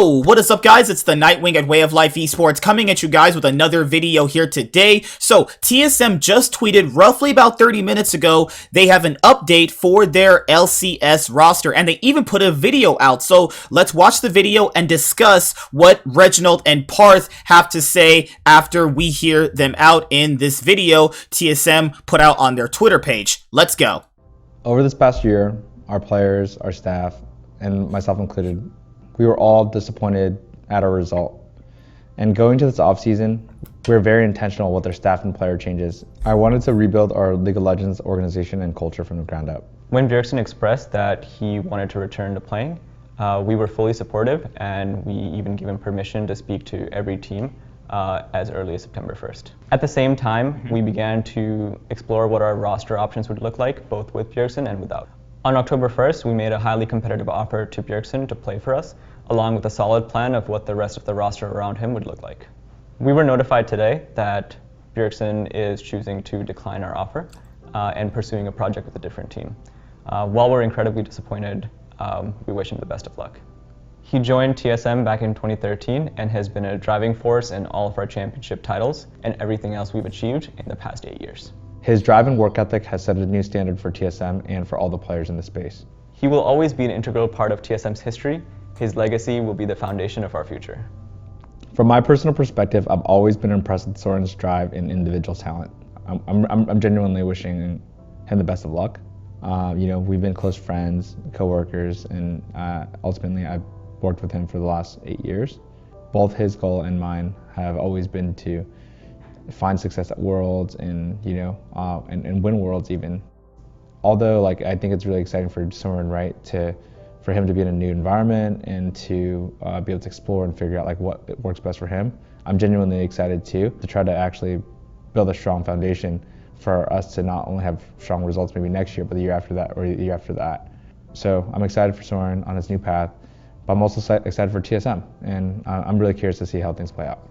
Yo, what is up guys? It's the Nightwing at Way of Life Esports coming at you guys with another video here today. So TSM just tweeted roughly about 30 minutes ago they have an update for their LCS roster, and they even put a video out. So let's watch the video and discuss what Reginald and Parth have to say after we hear them out in this video TSM put out on their Twitter page. Let's go. Over this past year, our players, our staff, and myself included, we were all disappointed at our result. And going to this offseason, we were very intentional with our staff and player changes. I wanted to rebuild our League of Legends organization and culture from the ground up. When Bjergsen expressed that he wanted to return to playing, we were fully supportive, and we even gave him permission to speak to every team as early as September 1st. At the same time, we began to explore what our roster options would look like, both with Bjergsen and without. On October 1st, we made a highly competitive offer to Bjergsen to play for us, along with a solid plan of what the rest of the roster around him would look like. We were notified today that Bjergsen is choosing to decline our offer and pursuing a project with a different team. While we're incredibly disappointed, we wish him the best of luck. He joined TSM back in 2013 and has been a driving force in all of our championship titles and everything else we've achieved in the past 8 years. His drive and work ethic has set a new standard for TSM and for all the players in the space. He will always be an integral part of TSM's history. His legacy will be the foundation of our future. From my personal perspective, I've always been impressed with Soren's drive and individual talent. I'm genuinely wishing him the best of luck. We've been close friends, co-workers, and ultimately I've worked with him for the last 8 years. Both his goal and mine have always been to find success at Worlds and win Worlds even. Although I think it's really exciting for Soren, right, for him to be in a new environment and to be able to explore and figure out what works best for him. I'm genuinely excited too to try to actually build a strong foundation for us to not only have strong results maybe next year, but the year after that or the year after that. So I'm excited for Soren on his new path, but I'm also excited for TSM, and I'm really curious to see how things play out.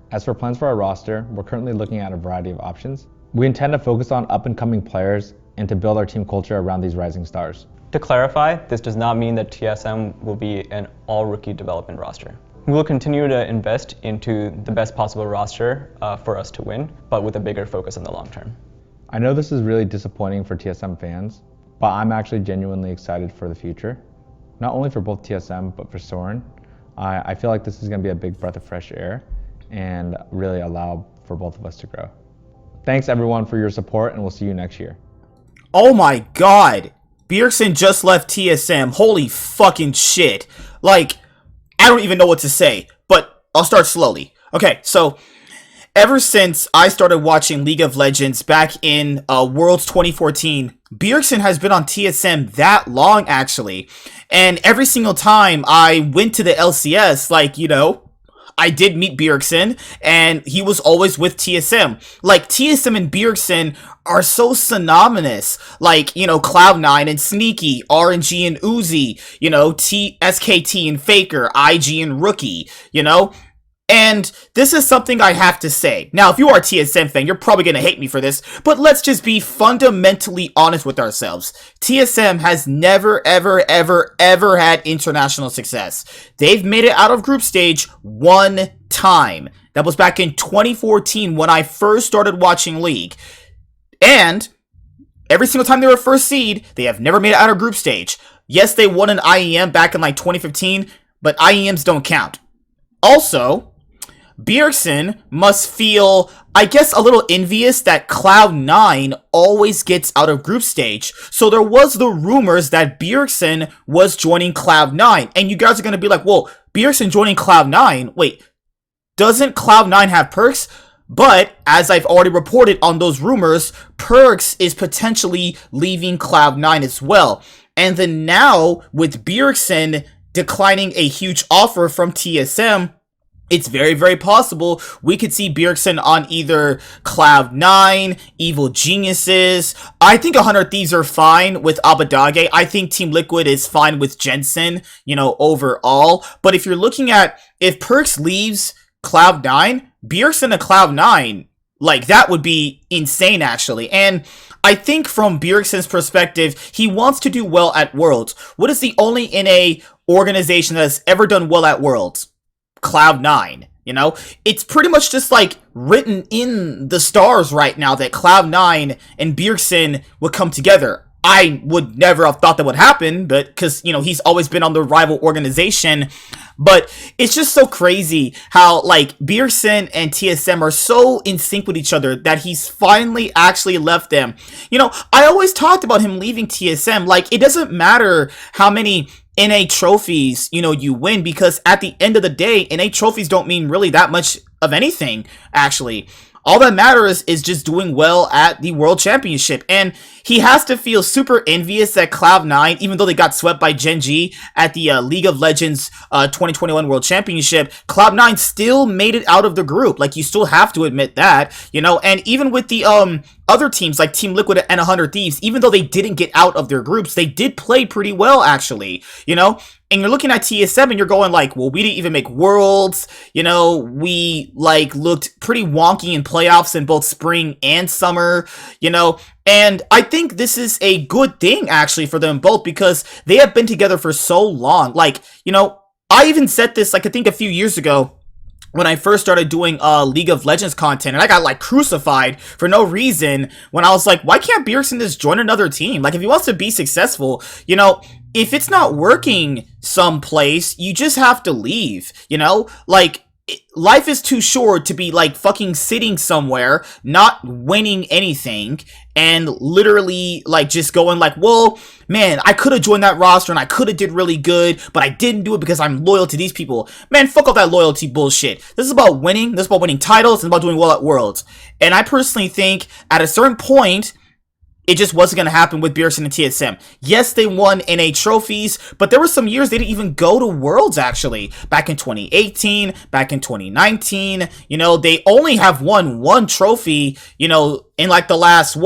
As for plans for our roster, we're currently looking at a variety of options. We intend to focus on up-and-coming players and to build our team culture around these rising stars. To clarify, this does not mean that TSM will be an all-rookie development roster. We will continue to invest into the best possible roster for us to win, but with a bigger focus on the long term. I know this is really disappointing for TSM fans, but I'm actually genuinely excited for the future. Not only for both TSM, but for Soren. I feel like this is going to be a big breath of fresh air and really allow for both of us to grow. Thanks everyone for your support, and we'll see you next year. Oh my god, Bjergsen just left TSM. Holy fucking shit. I don't even know what to say, but I'll start slowly. Okay, so ever since I started watching League of Legends back in Worlds 2014, Bjergsen has been on TSM that long actually. And every single time I went to the LCS, I did meet Bjergsen, and he was always with TSM. TSM and Bjergsen are so synonymous. Cloud9 and Sneaky, RNG and Uzi, SKT and Faker, IG and Rookie, And this is something I have to say. Now, if you are a TSM fan, you're probably going to hate me for this, but let's just be fundamentally honest with ourselves. TSM has never, ever, ever, ever had international success. They've made it out of group stage one time. That was back in 2014 when I first started watching League. And every single time they were first seed, they have never made it out of group stage. Yes, they won an IEM back in 2015, but IEMs don't count. Also, Bjergsen must feel, I guess, a little envious that Cloud9 always gets out of group stage. So there was the rumors that Bjergsen was joining Cloud9. And you guys are going to be like, well, Bjergsen joining Cloud9? Wait, doesn't Cloud9 have perks? But, as I've already reported on those rumors, Perks is potentially leaving Cloud9 as well. And then now, with Bjergsen declining a huge offer from TSM, it's very, very possible we could see Bjergsen on either Cloud9, Evil Geniuses. I think 100 Thieves are fine with Abadage. I think Team Liquid is fine with Jensen, overall. But if you're looking at, if Perks leaves Cloud9, Bjergsen to Cloud9, that would be insane, actually. And I think from Bjergsen's perspective, he wants to do well at Worlds. What is the only NA organization that has ever done well at Worlds. Cloud9. You know, it's pretty much just like written in the stars right now that Cloud9 and Bjergsen would come together. I would never have thought that would happen, but because, you know, he's always been on the rival organization. But it's just so crazy how, like, Bjergsen and TSM are so in sync with each other that he's finally actually left them. You know, I always talked about him leaving TSM. Like, it doesn't matter how many NA trophies, you know, you win, because at the end of the day, NA trophies don't mean really that much of anything, actually. All that matters is just doing well at the World Championship. And he has to feel super envious at Cloud9, even though they got swept by Gen G at the League of Legends 2021 World Championship. Cloud9 still made it out of the group. Like, you still have to admit that, you know. And even with the other teams like Team Liquid and 100 Thieves, even though they didn't get out of their groups, they did play pretty well, actually, you know. And you're looking at TSM and you're going like, well, we didn't even make Worlds, you know, we like looked pretty wonky in playoffs in both spring and summer, you know. And I think this is a good thing, actually, for them both, because they have been together for so long. Like, you know, I even said this, like, I think a few years ago, when I first started doing League of Legends content, and I got like crucified for no reason when I was like, why can't Bjergsen just join another team? Like, if he wants to be successful, you know, if it's not working someplace, you just have to leave, you know? Like, life is too short to be like fucking sitting somewhere, not winning anything, and literally like just going like, well, man, I could have joined that roster and I could have did really good, but I didn't do it because I'm loyal to these people. Man, fuck all that loyalty bullshit. This is about winning. This is about winning titles and about doing well at Worlds. And I personally think at a certain point, it just wasn't going to happen with Bjergsen and TSM. Yes, they won NA trophies, but there were some years they didn't even go to Worlds, actually. Back in 2018, back in 2019, you know, they only have won one trophy, you know, in like the last,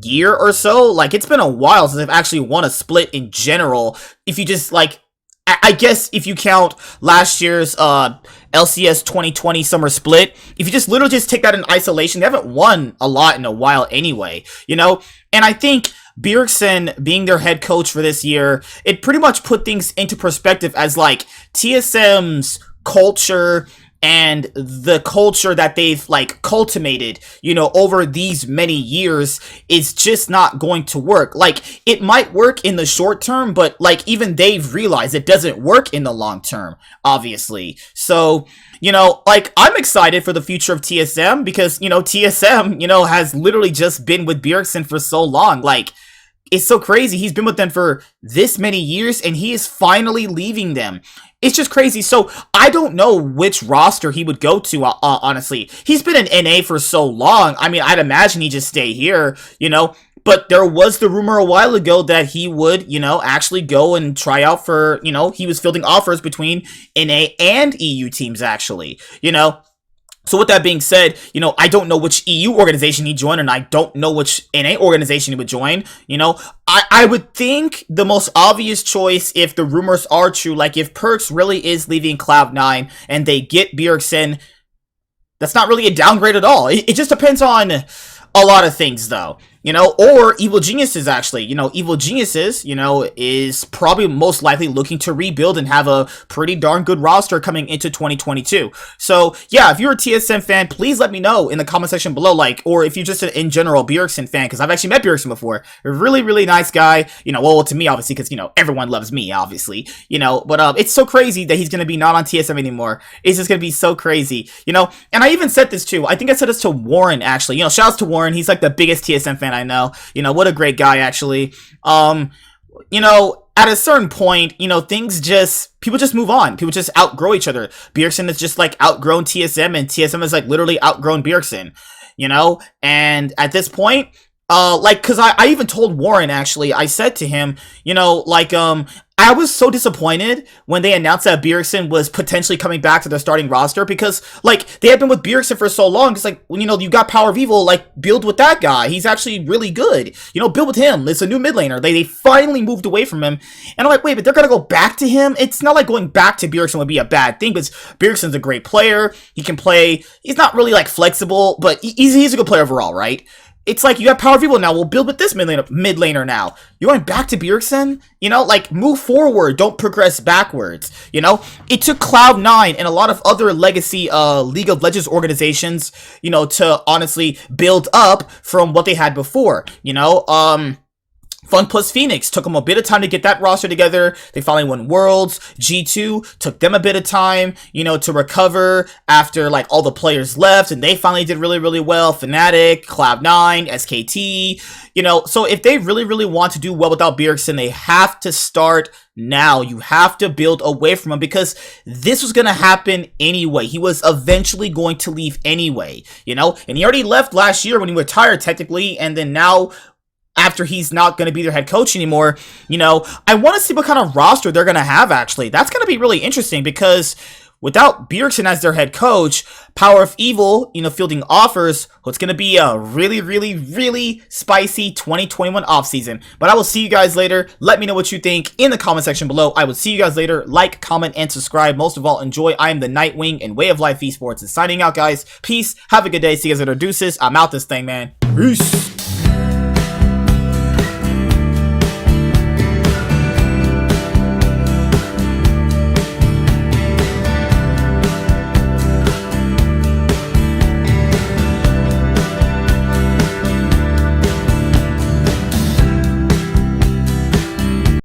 year or so? Like, it's been a while since they've actually won a split in general. If you just, like, I guess if you count last year's LCS 2020 summer split, if you just literally just take that in isolation, they haven't won a lot in a while anyway, you know? And I think Bjergsen being their head coach for this year, it pretty much put things into perspective as like TSM's culture and the culture that they've like cultivated, you know, over these many years is just not going to work. Like, it might work in the short term, but like even they've realized it doesn't work in the long term, obviously. So, you know, like, I'm excited for the future of TSM because, you know, TSM, you know, has literally just been with Bjergsen for so long. Like, it's so crazy. He's been with them for this many years and he is finally leaving them. It's just crazy. So I don't know which roster he would go to, honestly. He's been in NA for so long. I mean, I'd imagine he'd just stay here, you know. But there was the rumor a while ago that he would, you know, actually go and try out for, you know, he was fielding offers between NA and EU teams, actually, you know. So with that being said, you know, I don't know which EU organization he'd join, and I don't know which NA organization he would join, you know. I would think the most obvious choice, if the rumors are true, like if Perks really is leaving Cloud9 and they get Bjergsen, that's not really a downgrade at all. It just depends on a lot of things, though. You know, or Evil Geniuses, actually. You know, Evil Geniuses, you know, is probably most likely looking to rebuild and have a pretty darn good roster coming into 2022. So, yeah, if you're a TSM fan, please let me know in the comment section below, like, or if you're just an, in general, Bjergsen fan, because I've actually met Bjergsen before. A really, really nice guy. You know, well, to me, obviously, because, you know, everyone loves me, obviously. You know, but it's so crazy that he's going to be not on TSM anymore. It's just going to be so crazy, you know? And I even said this, too. I think I said this to Warren, actually. You know, shouts to Warren. He's, like, the biggest TSM fan I know. You know, what a great guy, actually. You know, at a certain point, you know, people just move on. People just outgrow each other. Bjergsen has just, like, outgrown TSM, and TSM has, like, literally outgrown Bjergsen, you know? And at this point, like, cause I even told Warren, actually, I said to him, you know, like, I was so disappointed when they announced that Bjergsen was potentially coming back to their starting roster because, like, they had been with Bjergsen for so long. It's like, you know, you got Power of Evil, like, build with that guy. He's actually really good. You know, build with him. It's a new mid laner. They finally moved away from him. And I'm like, wait, but they're gonna go back to him? It's not like going back to Bjergsen would be a bad thing, because Bjergsen's a great player. He can play. He's not really, like, flexible, but he's a good player overall, right? it's like you have Power of Evil now. We'll build with this mid laner now. You're going back to Bjergsen? You know, like, move forward. Don't progress backwards. You know, it took Cloud9 and a lot of other legacy League of Legends organizations, you know, to honestly build up from what they had before. You know, Fun Plus Phoenix took them a bit of time to get that roster together. They finally won Worlds. G2 took them a bit of time, you know, to recover after, like, all the players left, and they finally did really, really well. Fnatic, Cloud9, SKT, you know. So if they really, really want to do well without Bjergsen, they have to start now. You have to build away from him, because this was going to happen anyway. He was eventually going to leave anyway, you know. And he already left last year when he retired, technically, and then now, after he's not going to be their head coach anymore, you know, I want to see what kind of roster they're going to have, actually. That's going to be really interesting, because without Bjergsen as their head coach, Power of Evil, you know, fielding offers, well, it's going to be a really, really, really spicy 2021 offseason. But I will see you guys later. Let me know what you think in the comment section below. I will see you guys later. Like, comment, and subscribe. Most of all, enjoy. I am the Nightwing, and Way of Life Esports is signing out, guys. Peace. Have a good day. See you guys later. Deuces. I'm out this thing, man. Peace.